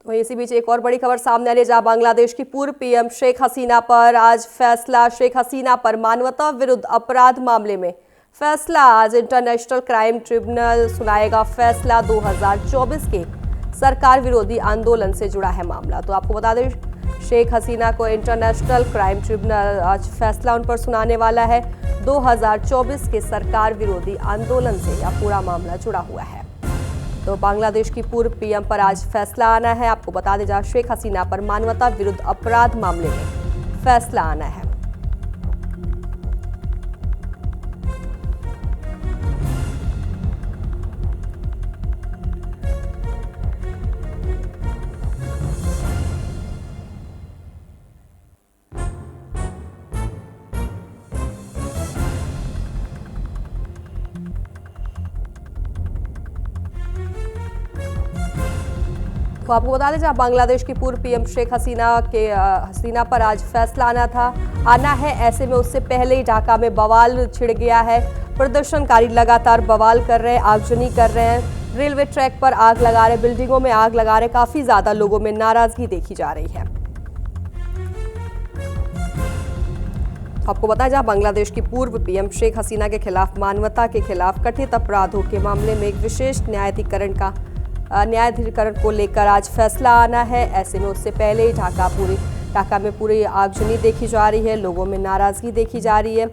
वहीं इसी बीच एक और बड़ी खबर सामने आ रही है, जहां बांग्लादेश की पूर्व पीएम शेख हसीना पर आज फैसला। शेख हसीना पर मानवता विरुद्ध अपराध मामले में फैसला आज इंटरनेशनल क्राइम ट्रिब्यूनल सुनाएगा। फैसला 2024 के सरकार विरोधी आंदोलन से जुड़ा है मामला। तो आपको बता दें, शेख हसीना को इंटरनेशनल क्राइम ट्रिब्यूनल आज फैसला उन पर सुनाने वाला है। 2024 के सरकार विरोधी आंदोलन से यह पूरा मामला जुड़ा हुआ है। तो बांग्लादेश की पूर्व पीएम पर आज फैसला आना है। आपको बता दें, जहां शेख हसीना पर मानवता विरुद्ध अपराध मामले में फैसला आना है। तो आपको बता दें, जहां बांग्लादेश की पूर्व पीएम शेख हसीना पर आज फैसला आना है। ऐसे में उससे पहले ही ढाका में बवाल छिड़ गया है। प्रदर्शनकारी लगातार बवाल कर रहे हैं, आगजनी कर रहे हैं, रेलवे ट्रैक पर आग लगा रहे, बिल्डिंगों में आग लगा रहे। काफी ज्यादा लोगों में नाराजगी देखी जा रही है। आपको बताया, जहां बांग्लादेश की पूर्व पीएम शेख हसीना के खिलाफ मानवता के खिलाफ कथित अपराधों के मामले में एक विशेष न्यायाधिकरण को लेकर आज फैसला आना है। ऐसे में उससे पहले ही ढाका में पूरी आगजनी देखी जा रही है, लोगों में नाराजगी देखी जा रही है।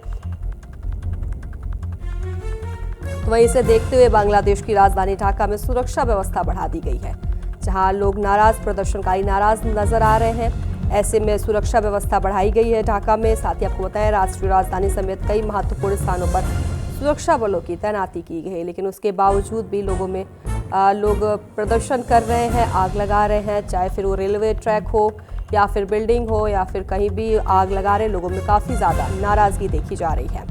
तो वहीं इसे देखते हुए बांग्लादेश की राजधानी ढाका में सुरक्षा व्यवस्था बढ़ा दी गई है। जहां लोग प्रदर्शनकारी नाराज नजर आ रहे हैं। ऐसे में सुरक्षा व्यवस्था बढ़ाई गई है ढाका में। साथ ही आपको बताया, राष्ट्रीय राजधानी समेत कई महत्वपूर्ण स्थानों पर सुरक्षा बलों की तैनाती की गई है। लेकिन उसके बावजूद भी लोग प्रदर्शन कर रहे हैं, आग लगा रहे हैं, चाहे फिर वो रेलवे ट्रैक हो या फिर बिल्डिंग हो या फिर कहीं भी आग लगा रहे लोगों में काफ़ी ज़्यादा नाराज़गी देखी जा रही है।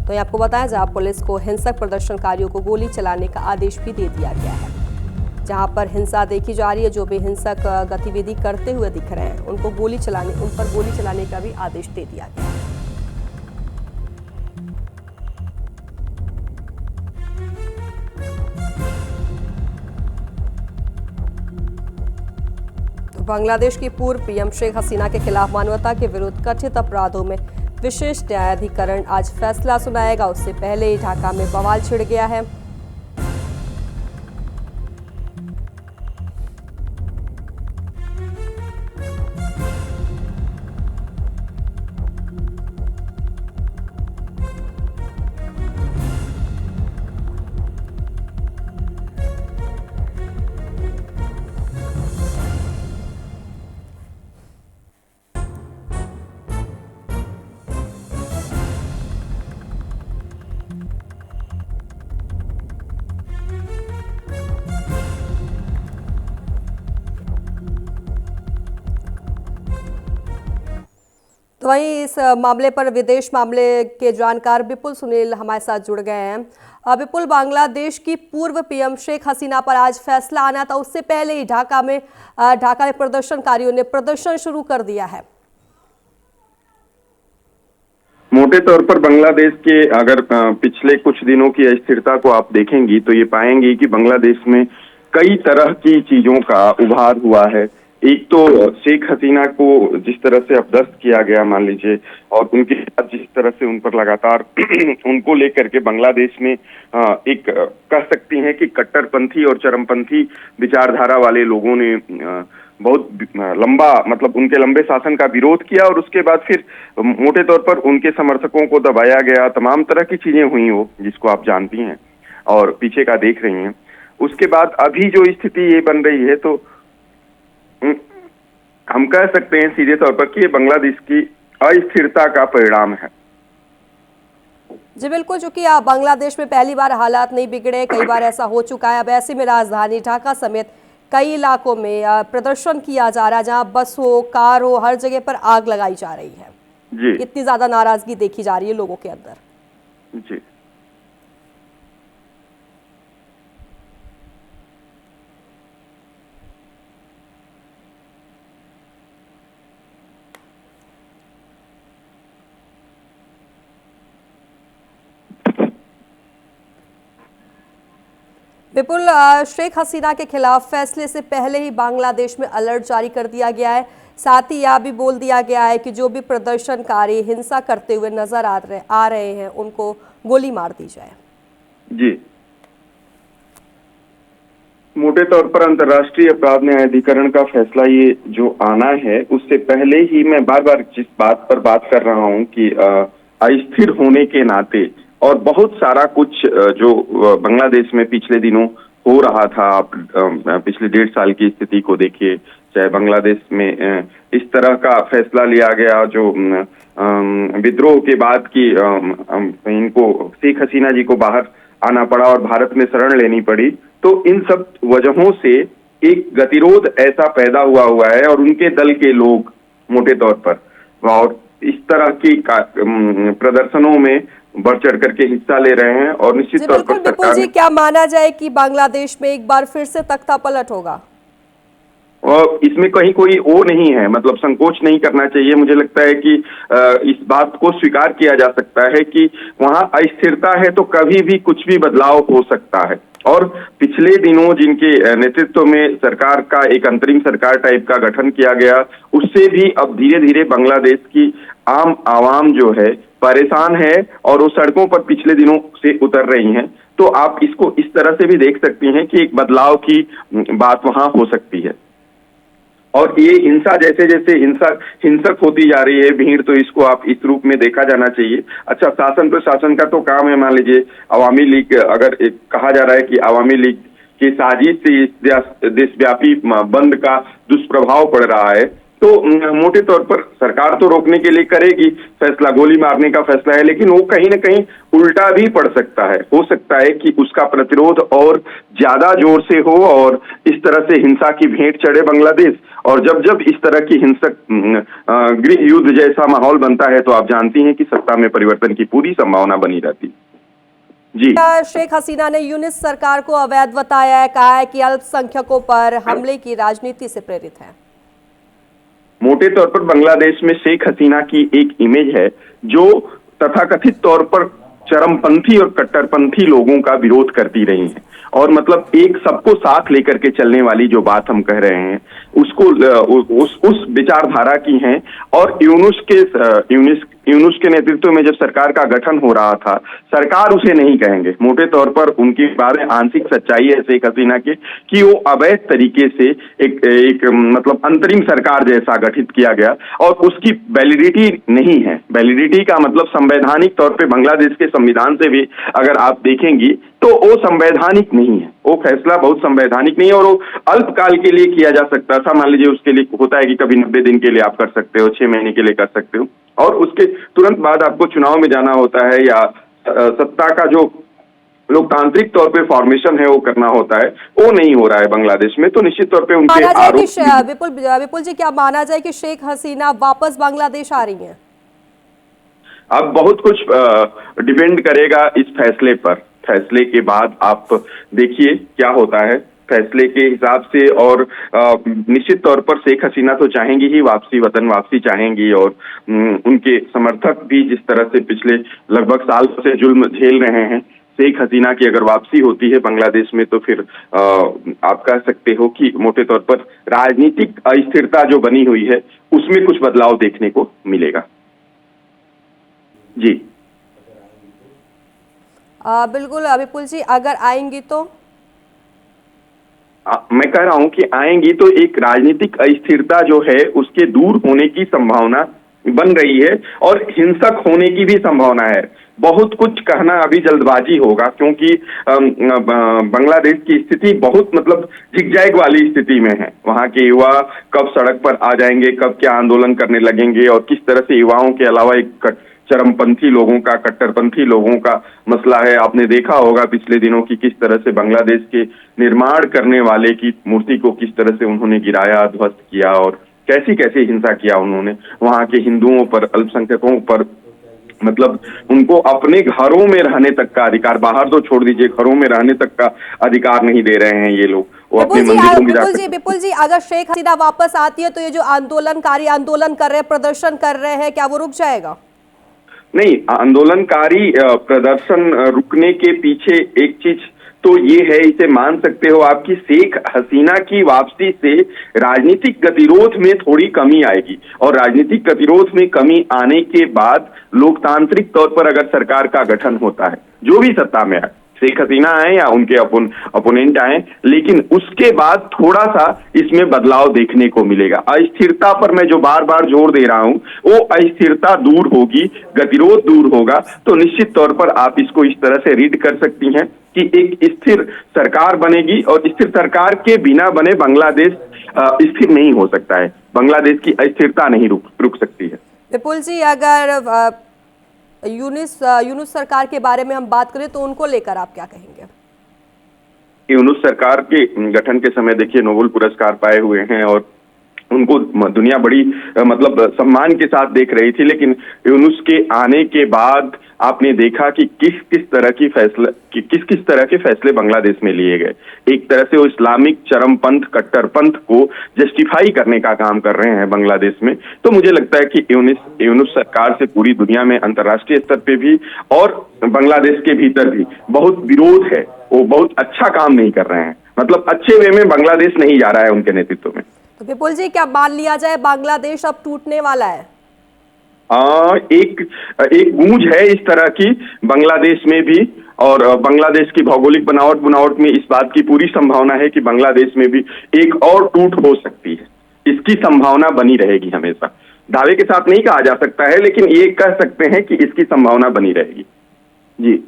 तो ये आपको बताया, जहाँ पुलिस को हिंसक प्रदर्शनकारियों को गोली चलाने का आदेश भी दे दिया गया है। जहाँ पर हिंसा देखी जा रही है, जो भी हिंसक गतिविधि करते हुए दिख रहे हैं उन पर गोली चलाने का भी आदेश दे दिया गया है। बांग्लादेश की पूर्व पीएम शेख हसीना के खिलाफ मानवता के विरुद्ध कथित अपराधों में विशेष न्यायाधिकरण आज फैसला सुनाएगा। उससे पहले ही ढाका में बवाल छिड़ गया है। तो वहीं इस मामले पर विदेश मामले के जानकार विपुल सुनील हमारे साथ जुड़ गए हैं। विपुल, बांग्लादेश की पूर्व पीएम शेख हसीना पर आज फैसला आना था। उससे पहले ही ढाका में प्रदर्शनकारियों ने प्रदर्शन शुरू कर दिया है। मोटे तौर पर बांग्लादेश के अगर पिछले कुछ दिनों की अस्थिरता को आप देखेंगी तो ये पाएंगी कि बांग्लादेश में कई तरह की चीजों का उभार हुआ है। एक तो शेख हसीना को जिस तरह से अपदस्थ किया गया, मान लीजिए, और उनके साथ जिस तरह से उन पर लगातार उनको लेकर के बांग्लादेश में एक कह सकती हैं कि कट्टरपंथी और चरमपंथी विचारधारा वाले लोगों ने बहुत लंबा, मतलब उनके लंबे शासन का विरोध किया और उसके बाद फिर मोटे तौर पर उनके समर्थकों को दबाया गया। तमाम तरह की चीजें हुई वो, जिसको आप जानती हैं और पीछे का देख रही हैं। उसके बाद अभी जो स्थिति ये बन रही है, तो हम कह सकते हैं सीधे तौर पर कि ये बांग्लादेश की अस्थिरता का परिणाम है। जी बिल्कुल, चूंकि बांग्लादेश में पहली बार हालात नहीं बिगड़े, कई बार ऐसा हो चुका है। अब ऐसे में राजधानी ढाका समेत कई इलाकों में प्रदर्शन किया जा रहा है, जहां बस हो, कार हो, हर जगह पर आग लगाई जा रही है। जी, इतनी ज्यादा नाराजगी देखी जा रही है लोगों के अंदर। जी, विपुल, शेख हसीना के खिलाफ फैसले से पहले ही बांग्लादेश में अलर्ट जारी कर दिया गया है। साथ ही यह भी बोल दिया गया है कि जो भी प्रदर्शनकारी हिंसा करते हुए नजर आ रहे हैं उनको गोली मार दी जाए। जी, मोटे तौर पर अंतर्राष्ट्रीय अपराध न्यायाधिकरण का फैसला ये जो आना है, उससे पहले ही मैं बार बार जिस बात पर बात कर रहा हूँ कि अस्थिर होने के नाते और बहुत सारा कुछ जो बांग्लादेश में पिछले दिनों हो रहा था, आप पिछले 1.5 साल की स्थिति को देखिए, चाहे बांग्लादेश में इस तरह का फैसला लिया गया जो विद्रोह के बाद की इनको शेख हसीना जी को बाहर आना पड़ा और भारत में शरण लेनी पड़ी, तो इन सब वजहों से एक गतिरोध ऐसा पैदा हुआ है और उनके दल के लोग मोटे तौर पर और इस तरह की प्रदर्शनों में बढ़ चढ़ करके हिस्सा ले रहे हैं और निश्चित तौर पर सरकार जी, क्या माना जाए कि बांग्लादेश में एक बार फिर से तख्ता पलट होगा? और इसमें कहीं कोई वो नहीं है, मतलब संकोच नहीं करना चाहिए। मुझे लगता है कि इस बात को स्वीकार किया जा सकता है कि वहां अस्थिरता है तो कभी भी कुछ भी बदलाव हो सकता है। और पिछले दिनों जिनके नेतृत्व में सरकार का एक अंतरिम सरकार टाइप का गठन किया गया, उससे भी अब धीरे धीरे बांग्लादेश की आम आवाम जो है परेशान है और वो सड़कों पर पिछले दिनों से उतर रही हैं। तो आप इसको इस तरह से भी देख सकती हैं कि एक बदलाव की बात वहां हो सकती है। और ये हिंसा जैसे जैसे हिंसक होती जा रही है भीड़, तो इसको आप इस रूप में देखा जाना चाहिए। अच्छा, शासन प्रशासन का तो काम है, मान लीजिए अवामी लीग, अगर कहा जा रहा है कि अवामी लीग की साजिश से इस देशव्यापी बंद का दुष्प्रभाव पड़ रहा है, तो मोटे तौर पर सरकार तो रोकने के लिए करेगी फैसला, गोली मारने का फैसला है, लेकिन वो कहीं ना कहीं उल्टा भी पड़ सकता है। हो सकता है कि उसका प्रतिरोध और ज्यादा जोर से हो और इस तरह से हिंसा की भेंट चढ़े बांग्लादेश। और जब इस तरह की हिंसक गृह युद्ध जैसा माहौल बनता है तो आप जानती हैं कि सत्ता में परिवर्तन की पूरी संभावना बनी रहती। जी, शेख हसीना ने यूनिस सरकार को अवैध बताया है, कहा है कि अल्पसंख्यकों पर हमले की राजनीति से प्रेरित है। मोटे तौर पर बांग्लादेश में शेख हसीना की एक इमेज है जो तथाकथित तौर पर चरमपंथी और कट्टरपंथी लोगों का विरोध करती रही है। और मतलब एक सबको साथ लेकर के चलने वाली जो बात हम कह रहे हैं उसको उस विचारधारा की हैं। और यूनुस के नेतृत्व में जब सरकार का गठन हो रहा था, सरकार उसे नहीं कहेंगे, मोटे तौर पर उनकी बात में आंशिक सच्चाई है शेख हसीना के कि वो अवैध तरीके से एक मतलब अंतरिम सरकार जैसा गठित किया गया और उसकी वैलिडिटी नहीं है। वैलिडिटी का मतलब संवैधानिक तौर पे बांग्लादेश के संविधान से भी अगर आप देखेंगी तो वो संवैधानिक नहीं है, वो फैसला बहुत संवैधानिक नहीं है और वो अल्पकाल के लिए किया जा सकता था। मान लीजिए उसके लिए होता है कि कभी 90 दिन के लिए आप कर सकते हो, 6 महीने के लिए कर सकते हो और उसके तुरंत बाद आपको चुनाव में जाना होता है या सत्ता का जो लोकतांत्रिक तौर पे फॉर्मेशन है वो करना होता है, वो नहीं हो रहा है बांग्लादेश में। तो निश्चित तौर पे उनके आरोप विपुल जी, क्या माना जाए कि शेख हसीना वापस बांग्लादेश आ रही हैं? अब बहुत कुछ डिपेंड करेगा इस फैसले पर। फैसले के बाद आप देखिए क्या होता है फैसले के हिसाब से। और निश्चित तौर पर शेख हसीना तो चाहेंगी ही वापसी, वतन वापसी चाहेंगी और उनके समर्थक भी जिस तरह से पिछले लगभग साल से जुल्म झेल रहे हैं, शेख हसीना की अगर वापसी होती है बांग्लादेश में तो फिर आप कह सकते हो कि मोटे तौर पर राजनीतिक अस्थिरता जो बनी हुई है उसमें कुछ बदलाव देखने को मिलेगा। जी बिल्कुल विपुल जी, अगर आएंगी तो मैं कह रहा हूं कि आएंगी तो एक राजनीतिक अस्थिरता जो है उसके दूर होने की संभावना बन रही है और हिंसक होने की भी संभावना है। बहुत कुछ कहना अभी जल्दबाजी होगा क्योंकि बांग्लादेश की स्थिति बहुत मतलब झिकझैक वाली स्थिति में है। वहां के युवा कब सड़क पर आ जाएंगे, कब क्या आंदोलन करने लगेंगे और किस तरह से युवाओं के अलावा एक चरमपंथी लोगों का, कट्टरपंथी लोगों का मसला है। आपने देखा होगा पिछले दिनों की किस तरह से बांग्लादेश के निर्माण करने वाले की मूर्ति को किस तरह से उन्होंने गिराया, ध्वस्त किया और कैसी कैसी हिंसा किया उन्होंने वहां के हिंदुओं पर, अल्पसंख्यकों पर। मतलब उनको अपने घरों में रहने तक का अधिकार, बाहर तो छोड़ दीजिए, घरों में रहने तक का अधिकार नहीं दे रहे हैं ये लोग। वो अपने मंदिरों में जाकर विपुल जी, अगर शेख हसीना वापस आती है तो ये जो आंदोलनकारी आंदोलन कर रहे हैं, प्रदर्शन कर रहे हैं, क्या वो रुक जाएगा? नहीं, आंदोलनकारी प्रदर्शन रुकने के पीछे एक चीज तो ये है, इसे मान सकते हो आपकी शेख हसीना की वापसी से राजनीतिक गतिरोध में थोड़ी कमी आएगी, और राजनीतिक गतिरोध में कमी आने के बाद लोकतांत्रिक तौर पर अगर सरकार का गठन होता है, जो भी सत्ता में आए, शेख हसीना आए या उनके अपोनेंट आए, लेकिन उसके बाद थोड़ा सा इसमें बदलाव देखने को मिलेगा। अस्थिरता पर मैं जो बार बार जोर दे रहा हूं, वो अस्थिरता दूर होगी, गतिरोध दूर होगा, तो निश्चित तौर पर आप इसको इस तरह से रीड कर सकती हैं कि एक स्थिर सरकार बनेगी, और स्थिर सरकार के बिना बने बांग्लादेश स्थिर नहीं हो सकता है। बांग्लादेश की अस्थिरता नहीं रुक सकती है। विपुल जी, अगर यूनुस सरकार के बारे में हम बात करें तो उनको लेकर आप क्या कहेंगे? यूनुस सरकार के गठन के समय देखिए नोबेल पुरस्कार पाए हुए हैं, और उनको दुनिया बड़ी मतलब सम्मान के साथ देख रही थी, लेकिन यूनुस के आने के बाद आपने देखा कि किस तरह के फैसले बांग्लादेश में लिए गए। एक तरह से वो इस्लामिक चरमपंथ, कट्टरपंथ को जस्टिफाई करने का काम कर रहे हैं बांग्लादेश में। तो मुझे लगता है कि यूनुस सरकार से पूरी दुनिया में, अंतर्राष्ट्रीय स्तर पे भी और बांग्लादेश के भीतर भी बहुत विरोध है। वो बहुत अच्छा काम नहीं कर रहे हैं, मतलब अच्छे वे में बांग्लादेश नहीं जा रहा है उनके नेतृत्व में। तो विपुल जी, क्या मान लिया जाए बांग्लादेश अब टूटने वाला है? एक गूंज है इस तरह की बांग्लादेश में भी, और बांग्लादेश की भौगोलिक बनावट में इस बात की पूरी संभावना है कि बांग्लादेश में भी एक और टूट हो सकती है। इसकी संभावना बनी रहेगी हमेशा। दावे के साथ नहीं कहा जा सकता है, लेकिन ये कह सकते हैं कि इसकी संभावना बनी रहेगी। जी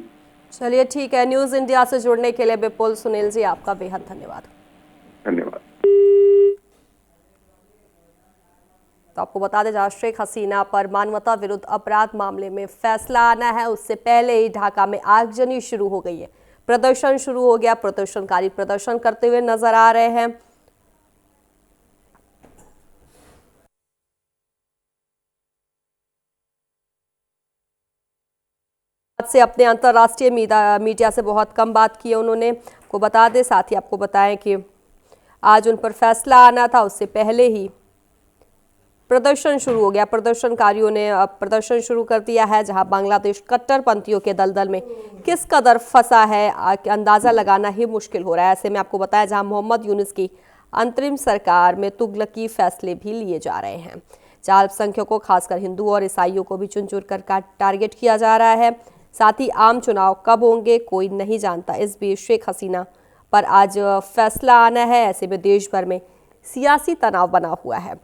चलिए, ठीक है। न्यूज इंडिया से जुड़ने के लिए विपुल सुनील जी, आपका बेहद धन्यवाद। धन्यवाद। तो आपको बता दें, जहां शेख हसीना पर मानवता विरुद्ध अपराध मामले में फैसला आना है, उससे पहले ही ढाका में आगजनी शुरू हो गई है। प्रदर्शन शुरू हो गया, प्रदर्शनकारी प्रदर्शन करते हुए नजर आ रहे हैं। से अपने अंतर्राष्ट्रीय मीडिया से बहुत कम बात की है उन्होंने, को बता दें। साथ ही आपको बताएं कि आज उन पर फैसला आना था, उससे पहले ही प्रदर्शन शुरू हो गया। प्रदर्शनकारियों ने अब प्रदर्शन शुरू कर दिया है, जहां बांग्लादेश कट्टरपंथियों के दलदल में किस कदर फंसा है अंदाजा लगाना ही मुश्किल हो रहा है। ऐसे में आपको बताया, जहां मोहम्मद यूनुस की अंतरिम सरकार में तुगलकी फैसले भी लिए जा रहे हैं, जहां अल्पसंख्यकों खासकर हिंदुओं और ईसाइयों को भी चुन चुन कर टारगेट किया जा रहा है। साथ ही आम चुनाव कब होंगे कोई नहीं जानता। इस बीच शेख हसीना पर आज फैसला आना है। ऐसे में देश भर में सियासी तनाव बना हुआ है।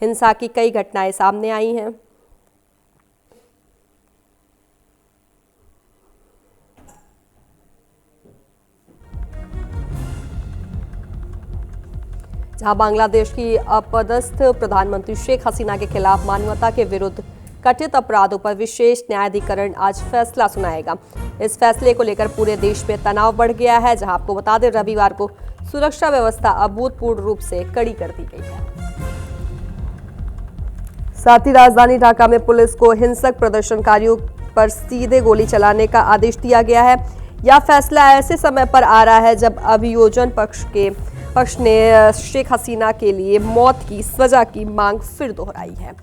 हिंसा की कई घटनाएं सामने आई हैं। जहां बांग्लादेश की अपदस्थ प्रधानमंत्री शेख हसीना के खिलाफ मानवता के विरुद्ध कथित अपराधों पर विशेष न्यायाधिकरण आज फैसला सुनाएगा। इस फैसले को लेकर पूरे देश में तनाव बढ़ गया है। जहां आपको बता दें, रविवार को सुरक्षा व्यवस्था अभूतपूर्व रूप से कड़ी कर दी गई है। साथ ही राजधानी ढाका में पुलिस को हिंसक प्रदर्शनकारियों पर सीधे गोली चलाने का आदेश दिया गया है। यह फैसला ऐसे समय पर आ रहा है जब अभियोजन पक्ष ने शेख हसीना के लिए मौत की सजा की मांग फिर दोहराई है।